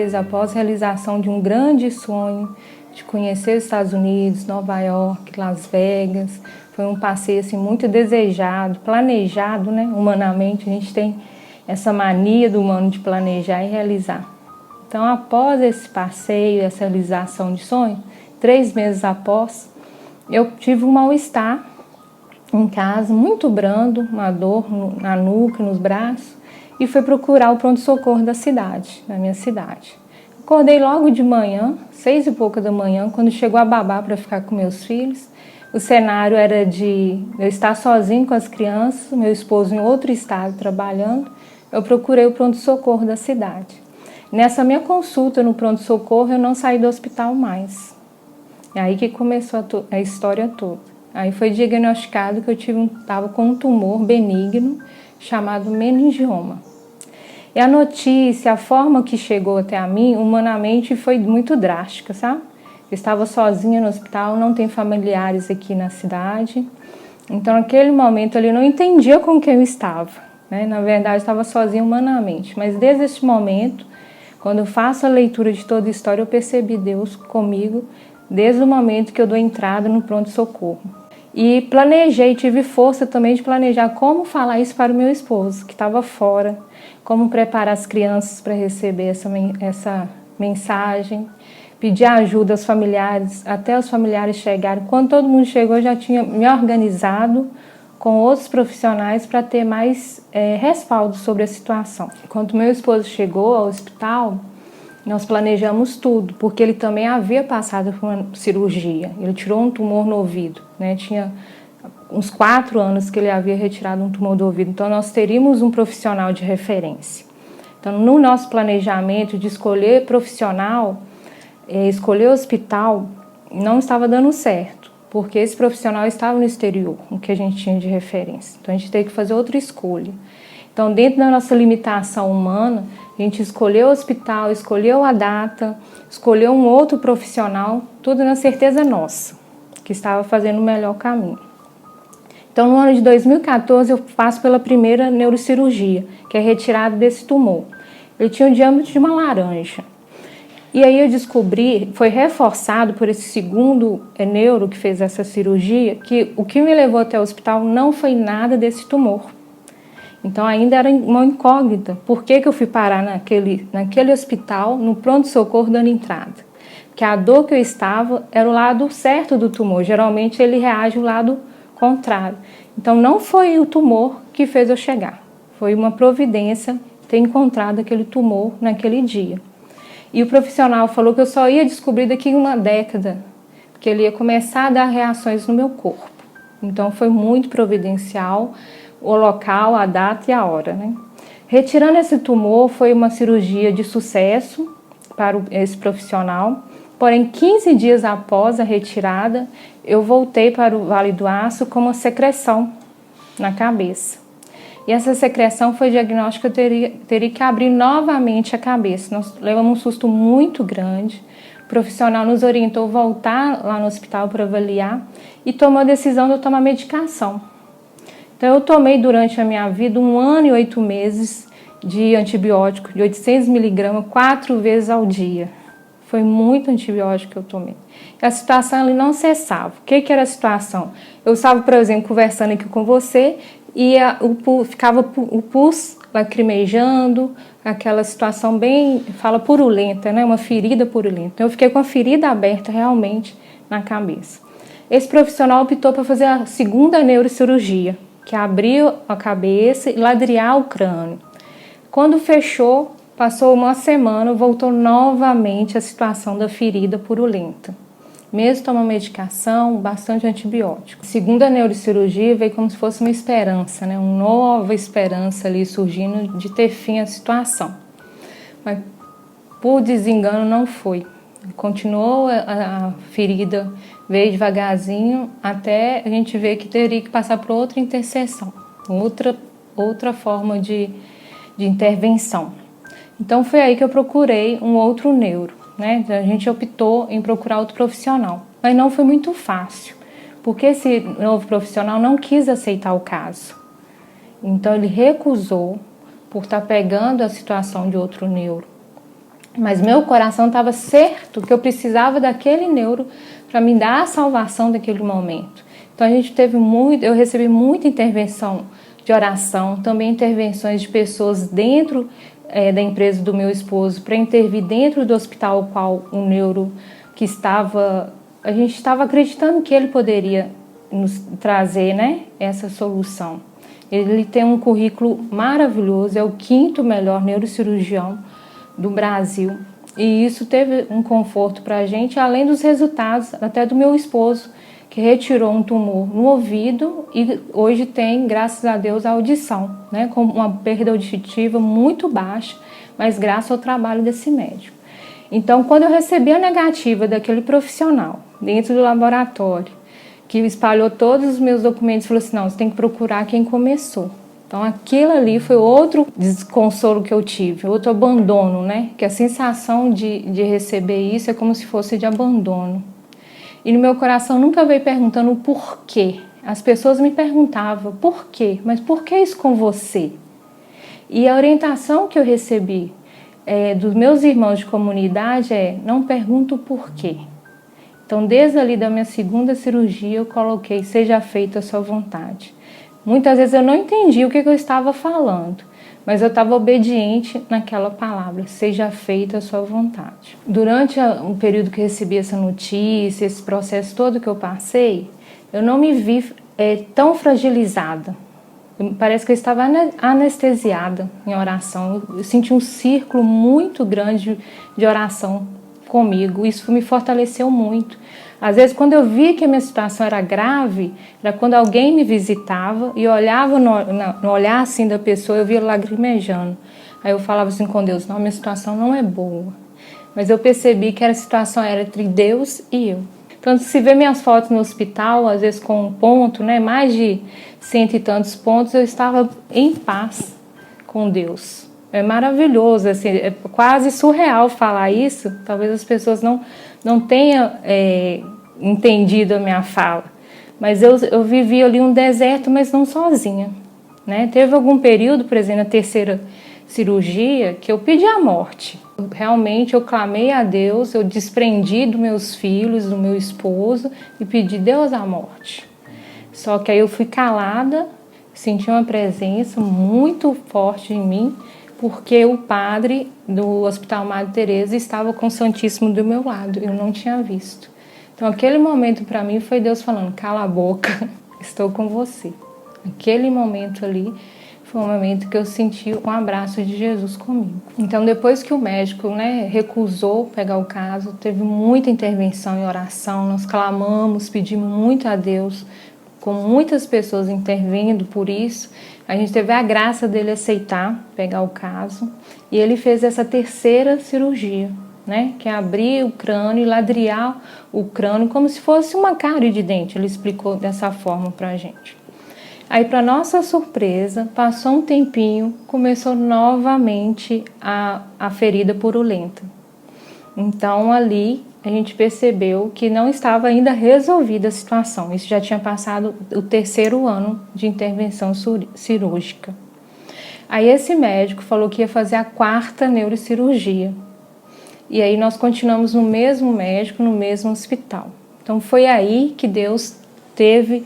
meses após a realização de um grande sonho, de conhecer os Estados Unidos, Nova York, Las Vegas. Foi um passeio assim, muito desejado, planejado, né? Humanamente, a gente tem essa mania do humano de planejar e realizar. Então, após esse passeio, essa realização de sonho, 3 meses após, eu tive um mal-estar em casa, muito brando, uma dor na nuca, nos braços, e fui procurar o pronto-socorro da cidade, na minha cidade. Acordei logo de manhã, 6 e pouca da manhã, quando chegou a babá para ficar com meus filhos. O cenário era de eu estar sozinho com as crianças, meu esposo em outro estado trabalhando. Eu procurei o pronto-socorro da cidade. Nessa minha consulta no pronto-socorro, eu não saí do hospital mais. É aí que começou a história toda. Aí foi diagnosticado que eu estava com um tumor benigno chamado meningioma. E a notícia, a forma que chegou até a mim, humanamente, foi muito drástica, sabe? Eu estava sozinha no hospital, não tenho familiares aqui na cidade. Então, naquele momento, eu não entendia com quem eu estava, né? Na verdade, eu estava sozinha humanamente. Mas desde esse momento, quando eu faço a leitura de toda a história, eu percebi Deus comigo desde o momento que eu dou entrada no pronto-socorro. E planejei, tive força também de planejar como falar isso para o meu esposo, que estava fora, como preparar as crianças para receber essa mensagem, pedir ajuda aos familiares, até os familiares chegarem. Quando todo mundo chegou, eu já tinha me organizado com outros profissionais para ter mais respaldo sobre a situação. Quando meu esposo chegou ao hospital, nós planejamos tudo, porque ele também havia passado por uma cirurgia. Ele tirou um tumor no ouvido, né? Tinha uns 4 anos que ele havia retirado um tumor do ouvido. Então, nós teríamos um profissional de referência. Então, no nosso planejamento de escolher profissional, escolher hospital, não estava dando certo, porque esse profissional estava no exterior, o que a gente tinha de referência. Então, a gente teve que fazer outra escolha. Então, dentro da nossa limitação humana, a gente escolheu o hospital, escolheu a data, escolheu um outro profissional, tudo na certeza nossa, que estava fazendo o melhor caminho. Então, no ano de 2014, eu passo pela primeira neurocirurgia, que é retirada desse tumor. Ele tinha o diâmetro de uma laranja. E aí eu descobri, foi reforçado por esse segundo neuro que fez essa cirurgia, que o que me levou até o hospital não foi nada desse tumor. Então ainda era uma incógnita. Por que eu fui parar naquele hospital, no pronto-socorro, dando entrada? Porque a dor que eu estava era o lado certo do tumor. Geralmente ele reage ao lado contrário. Então não foi o tumor que fez eu chegar. Foi uma providência ter encontrado aquele tumor naquele dia. E o profissional falou que eu só ia descobrir daqui a 1 década, porque ele ia começar a dar reações no meu corpo. Então foi muito providencial o local, a data e a hora, né? Retirando esse tumor foi uma cirurgia de sucesso para esse profissional, porém 15 dias após a retirada, eu voltei para o Vale do Aço com uma secreção na cabeça. E essa secreção foi diagnóstica, eu teria que abrir novamente a cabeça. Nós levamos um susto muito grande. O profissional nos orientou a voltar lá no hospital para avaliar e tomou a decisão de eu tomar medicação. Então, eu tomei durante a minha vida 1 ano e 8 meses de antibiótico, de 800 miligramas, 4 vezes ao dia. Foi muito antibiótico que eu tomei. E a situação ali não cessava. O que era a situação? Eu estava, por exemplo, conversando aqui com você e ficava o pus lacrimejando, aquela situação bem, fala purulenta, né? Uma ferida purulenta. Então, eu fiquei com a ferida aberta realmente na cabeça. Esse profissional optou para fazer a segunda neurocirurgia, que abriu a cabeça e ladrear o crânio. Quando fechou, passou 1 semana, voltou novamente a situação da ferida purulenta. Mesmo tomando medicação, bastante antibiótico. Segundo a neurocirurgia, veio como se fosse uma esperança, né? Uma nova esperança ali surgindo de ter fim à situação. Mas por desengano não foi. Continuou a ferida, veio devagarzinho, até a gente ver que teria que passar por outra interseção, outra forma de intervenção. Então foi aí que eu procurei um outro neuro, né? A gente optou em procurar outro profissional, mas não foi muito fácil, porque esse novo profissional não quis aceitar o caso. Então ele recusou por estar pegando a situação de outro neuro. Mas meu coração estava certo que eu precisava daquele neuro para me dar a salvação daquele momento. Então eu recebi muita intervenção de oração, também intervenções de pessoas dentro da empresa do meu esposo para intervir dentro do hospital, o qual o neuro que a gente estava acreditando que ele poderia nos trazer, né, essa solução. Ele tem um currículo maravilhoso, é o 5º melhor neurocirurgião do Brasil. E isso teve um conforto para a gente, além dos resultados até do meu esposo, que retirou um tumor no ouvido e hoje tem, graças a Deus, a audição, né, com uma perda auditiva muito baixa, mas graças ao trabalho desse médico. Então, quando eu recebi a negativa daquele profissional dentro do laboratório, que espalhou todos os meus documentos e falou assim, não, você tem que procurar quem começou. Então, aquilo ali foi outro desconsolo que eu tive, outro abandono, né? Que a sensação de receber isso é como se fosse de abandono. E no meu coração nunca veio perguntando o porquê. As pessoas me perguntavam, por quê? Mas por que isso com você? E a orientação que eu recebi dos meus irmãos de comunidade não pergunto o porquê. Então, desde ali da minha 2ª cirurgia, eu coloquei, seja feita a sua vontade. Muitas vezes eu não entendi o que eu estava falando, mas eu estava obediente naquela palavra, seja feita a sua vontade. Durante o período que recebi essa notícia, esse processo todo que eu passei, eu não me vi tão fragilizada. Parece que eu estava anestesiada em oração. Eu senti um círculo muito grande de oração comigo. Isso me fortaleceu muito. Às vezes, quando eu via que a minha situação era grave, era quando alguém me visitava e eu olhava no olhar assim da pessoa, eu via lagrimejando. Aí eu falava assim com Deus, não, minha situação não é boa. Mas eu percebi que a situação era entre Deus e eu. Então, se vê minhas fotos no hospital, às vezes com um ponto, né, mais de 100 e tantos pontos, eu estava em paz com Deus. É maravilhoso, assim, é quase surreal falar isso. Talvez as pessoas não tenham entendido a minha fala. Mas eu vivi ali um deserto, mas não sozinha, né? Teve algum período, por exemplo, na 3ª cirurgia, que eu pedi a morte. Realmente eu clamei a Deus, eu desprendi dos meus filhos, do meu esposo e pedi Deus a morte. Só que aí eu fui calada, senti uma presença muito forte em mim, porque o padre do Hospital Madre Teresa estava com o Santíssimo do meu lado, eu não tinha visto. Então aquele momento para mim foi Deus falando, cala a boca, estou com você. Aquele momento ali foi um momento que eu senti um abraço de Jesus comigo. Então depois que o médico, né, recusou pegar o caso, teve muita intervenção em oração, nós clamamos, pedimos muito a Deus, com muitas pessoas intervindo por isso, a gente teve a graça dele aceitar pegar o caso e ele fez essa 3ª cirurgia, né, que é abrir o crânio e ladrear o crânio como se fosse uma cárie de dente, ele explicou dessa forma pra gente. Aí, para nossa surpresa, passou um tempinho, começou novamente a ferida purulenta. Então, ali, a gente percebeu que não estava ainda resolvida a situação. Isso já tinha passado o 3º ano de intervenção cirúrgica. Aí, esse médico falou que ia fazer a 4ª neurocirurgia. E aí, nós continuamos no mesmo médico, no mesmo hospital. Então, foi aí que Deus teve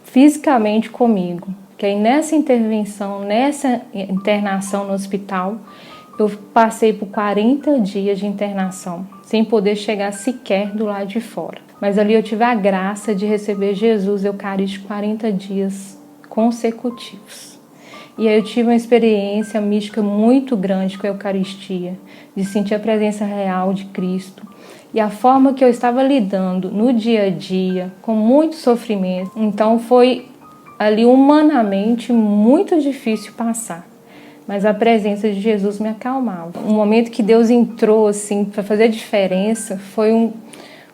fisicamente comigo, que aí nessa intervenção, nessa internação no hospital, eu passei por 40 dias de internação, sem poder chegar sequer do lado de fora. Mas ali eu tive a graça de receber Jesus Eucarístico 40 dias consecutivos. E aí eu tive uma experiência mística muito grande com a Eucaristia, de sentir a presença real de Cristo. E a forma que eu estava lidando no dia a dia, com muito sofrimento, então foi ali humanamente muito difícil passar. Mas a presença de Jesus me acalmava. Um momento que Deus entrou assim para fazer a diferença foi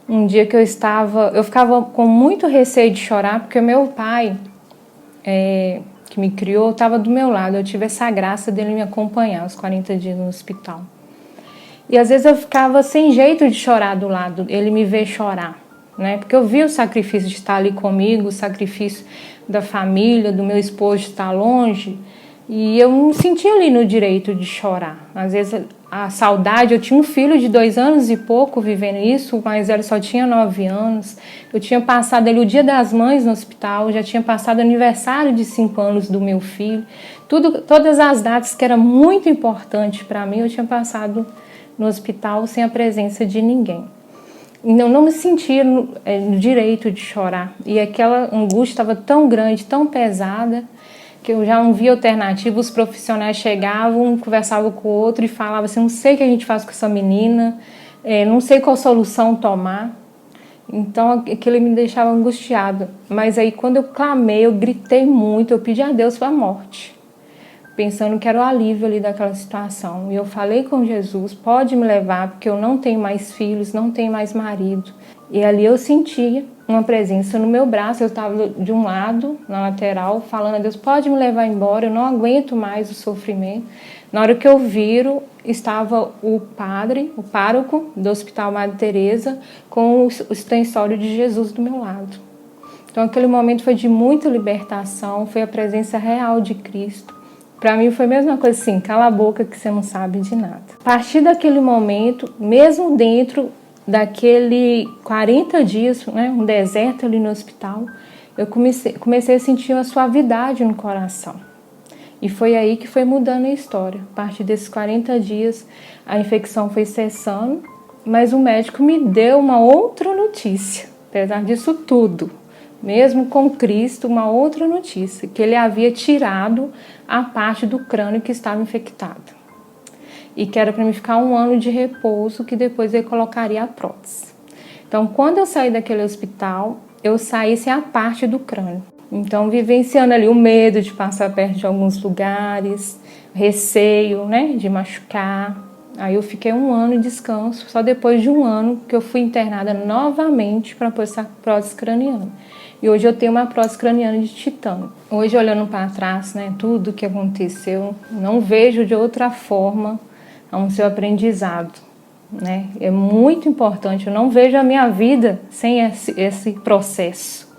um dia que eu ficava com muito receio de chorar, porque meu pai, que me criou, estava do meu lado. Eu tive essa graça dele me acompanhar os 40 dias no hospital. E às vezes eu ficava sem jeito de chorar do lado, ele me vê chorar, né? Porque eu vi o sacrifício de estar ali comigo, o sacrifício da família, do meu esposo de estar longe, e eu não me sentia ali no direito de chorar. Às vezes a saudade. Eu tinha um filho de 2 anos e pouco vivendo isso, o mais velho só tinha 9 anos. Eu tinha passado ali o Dia das Mães no hospital, já tinha passado o aniversário de 5 anos do meu filho. Todas as datas que eram muito importantes para mim, eu tinha passado no hospital sem a presença de ninguém. Eu não me sentia no direito de chorar. E aquela angústia estava tão grande, tão pesada, que eu já não via alternativa. Os profissionais chegavam, um conversavam com o outro e falavam assim, não sei o que a gente faz com essa menina, não sei qual solução tomar. Então aquilo me deixava angustiada. Mas aí quando eu clamei, eu gritei muito, eu pedi a Deus para a morte, pensando que era o alívio ali daquela situação. E eu falei com Jesus, pode me levar, porque eu não tenho mais filhos, não tenho mais marido. E ali eu sentia uma presença no meu braço, eu estava de um lado, na lateral, falando a Deus, pode me levar embora, eu não aguento mais o sofrimento. Na hora que eu viro, estava o padre, o pároco do Hospital Madre Teresa, com o extensório de Jesus do meu lado. Então aquele momento foi de muita libertação, foi a presença real de Cristo. Para mim foi a mesma coisa assim, cala a boca que você não sabe de nada. A partir daquele momento, mesmo dentro daquele 40 dias, né, um deserto ali no hospital, eu comecei a sentir uma suavidade no coração. E foi aí que foi mudando a história. A partir desses 40 dias, a infecção foi cessando, mas o médico me deu uma outra notícia, apesar disso tudo. Mesmo com Cristo, uma outra notícia, que ele havia tirado a parte do crânio que estava infectada. E que era para mim ficar 1 ano de repouso, que depois ele colocaria a prótese. Então, quando eu saí daquele hospital, eu saí sem a parte do crânio. Então, vivenciando ali o medo de passar perto de alguns lugares, receio, né, de machucar. Aí eu fiquei 1 ano em descanso, só depois de 1 ano que eu fui internada novamente para pôr essa prótese craniana. E hoje eu tenho uma prótese craniana de titânio. Hoje, olhando para trás, né, tudo que aconteceu, não vejo de outra forma a não ser o aprendizado. Né? É muito importante, eu não vejo a minha vida sem esse processo.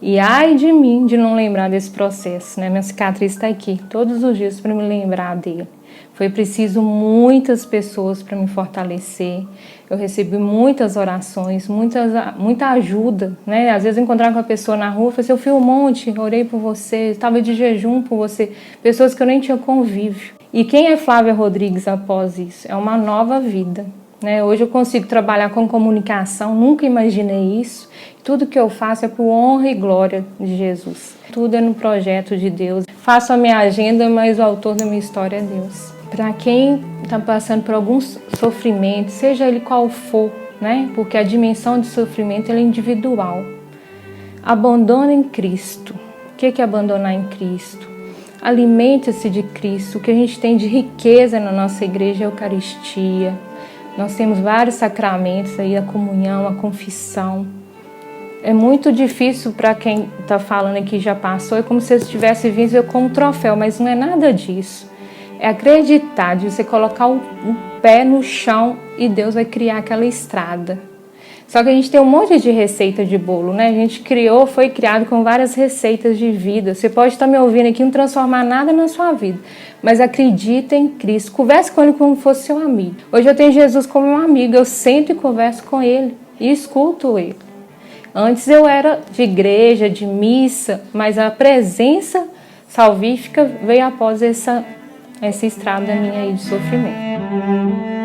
E ai de mim de não lembrar desse processo, né? Minha cicatriz está aqui todos os dias para me lembrar dele. Foi preciso muitas pessoas para me fortalecer. Eu recebi muitas orações, muita ajuda, né? Às vezes eu encontrava com a pessoa na rua, falei assim, eu fui um monte, orei por você, estava de jejum por você. Pessoas que eu nem tinha convívio. E quem é Flávia Rodrigues após isso? É uma nova vida. Né? Hoje eu consigo trabalhar com comunicação, nunca imaginei isso. Tudo que eu faço é por honra e glória de Jesus. Tudo é no projeto de Deus. Faço a minha agenda, mas o autor da minha história é Deus. Para quem está passando por algum sofrimento, seja ele qual for, né? Porque a dimensão de sofrimento é individual. Abandona em Cristo. O que é abandonar em Cristo? Alimente-se de Cristo. O que a gente tem de riqueza na nossa igreja é a Eucaristia. Nós temos vários sacramentos aí, a comunhão, a confissão. É muito difícil para quem está falando aqui já passou, é como se eu estivesse vindo com um troféu, mas não é nada disso. É acreditar, de você colocar o pé no chão e Deus vai criar aquela estrada. Só que a gente tem um monte de receita de bolo, né? A gente foi criado com várias receitas de vida. Você pode estar me ouvindo aqui e não transformar nada na sua vida, mas acredita em Cristo. Converse com Ele como se fosse seu amigo. Hoje eu tenho Jesus como um amigo, eu sento e converso com Ele e escuto Ele. Antes eu era de igreja, de missa, mas a presença salvífica veio após essa estrada minha aí de sofrimento.